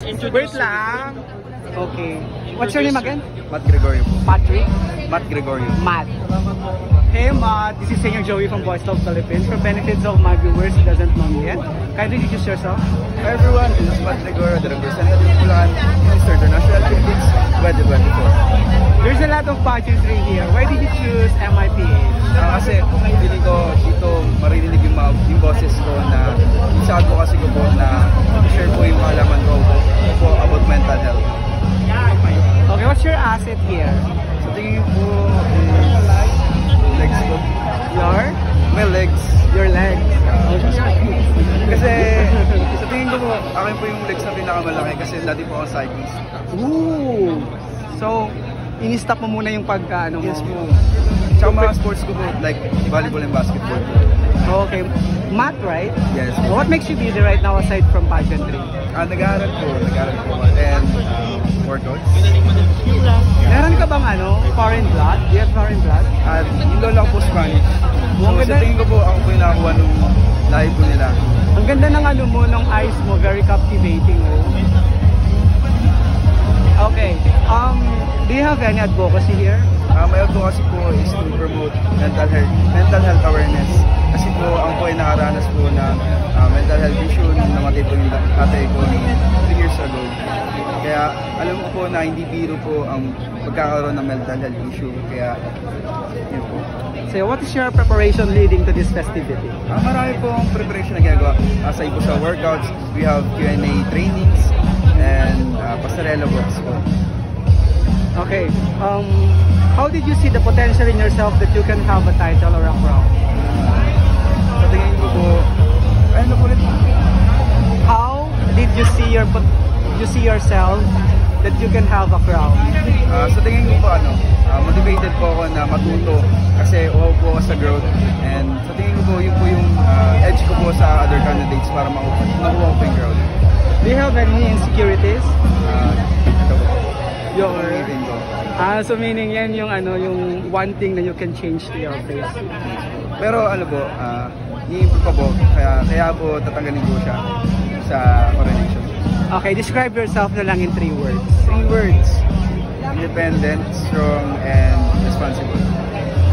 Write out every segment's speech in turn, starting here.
Wait lang. Okay. What's your name again? Matt Gregorio. Patrick? Matt Gregorio. Matt. Hey Matt, this is Senior Joey from Voice of Philippines. For benefits of my viewers who doesn't know me yet, kindly introduce yourself. Hi everyone, this is Matt Gregorio, the representative of Bulacan, Mr. International Philippines 2024. There's a lot of pageantry here. Why did you choose MIPH? Kasi feeling ko dito maririnig yung boses ko na sa advocacy ko po na share po yung kaalaman ko po about mental health. Okay, what's your asset here? Sa tingin po is legs ko. My legs. Your legs. Kasi sa tingin ko po, akin po yung legs na pinakamalaki kasi dati po ako cyclist. Ooh! So, ini-stop mo muna yung pag-ano mo? Yes po. Tsaka mga sports ko po, like volleyball and basketball. Okay. Math, right? Yes. What makes you busy right now aside from pageantry? Nag-aaral po. And workouts. Meron ka bang foreign blood? Do you have foreign blood? Yung lola ko po Spanish. So sa tingin ko po, ako po yung nakakuha nung lahi po nila. Ang ganda ng nung eyes mo, very captivating. Okay. Do you have any advocacy here? My advocacy po is to promote mental health awareness. Kasi po, ako po ay nakaranas po na mental health issue nung namatay po yung tatay ko 2 years ago. Kaya alam ko po na hindi biro po ang pagkakaroon ng mental health issue. Kaya yun po. So what is your preparation leading to this festivity? Marami po ang preparation na ginagawa. Aside po sa workouts, we have Q&A trainings and pasarela works po. Okay. How did you see the potential in yourself that you can have a title or a crown? Sa tingin ko po, ano po rin? How did you see yourself that you can have a crown? Sa tingin ko po, motivated po ako na matuto kasi uhaw po ako sa growth. And sa tingin ko po, yun po yung edge ko po sa other candidates para makuha ko po yung growth. Do you have any insecurities? Ito po. Your meeting ko. So meaning yan yung yung one thing that you can change to your face. Pero po, i-improve pa po. Kaya po tatanggalin ko siya sa coronation. Okay, describe yourself na lang in 3 words. 3 words. Independent, strong, and responsible.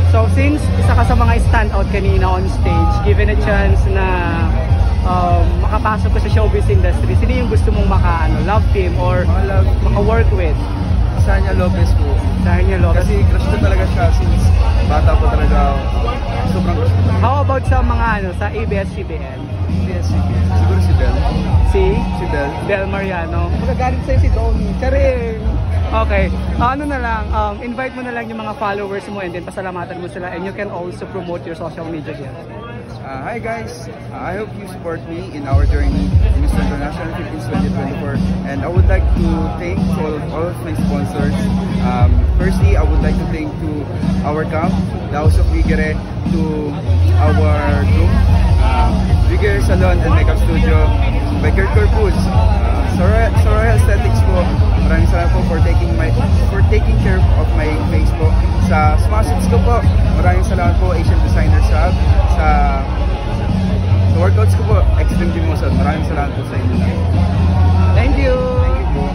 So since isa ka sa mga standout kanina on stage, given a chance na makapasok ko sa showbiz industry, sino yung gusto mong love team or maka-work with? Sanya Lopez po. Sanya Lopez. Kasi crush ko talaga siya since bata po talaga ako. Sobrang crush ko talaga. How about sa mga sa ABS-CBN? ABS-CBN. Siguro si Bel. Si Bel. Bel Mariano. Magagalit sa'yo si Donnie. Charing! Okay. Na lang, invite mo na lang yung mga followers mo and then pasalamatan mo sila and you can also promote your social media here. Hi guys, I hope you support me in our journey in Mr. International Philippines 2024, and I would like to thank all of my sponsors. Firstly, I would like to thank to our camp, the House of Vigere, to our group, Vigere Salon and Makeup Studio, by Kurt Corpus, Soraya Aesthetics po. Maraming salamat po for taking care of my face po. Sa sponsors ko po, maraming salamat po Asian Designer Shop. Sa workouts ko po, Extreme Gym Muscle. Maraming salamat po sa inyo. Thank you! Thank you po.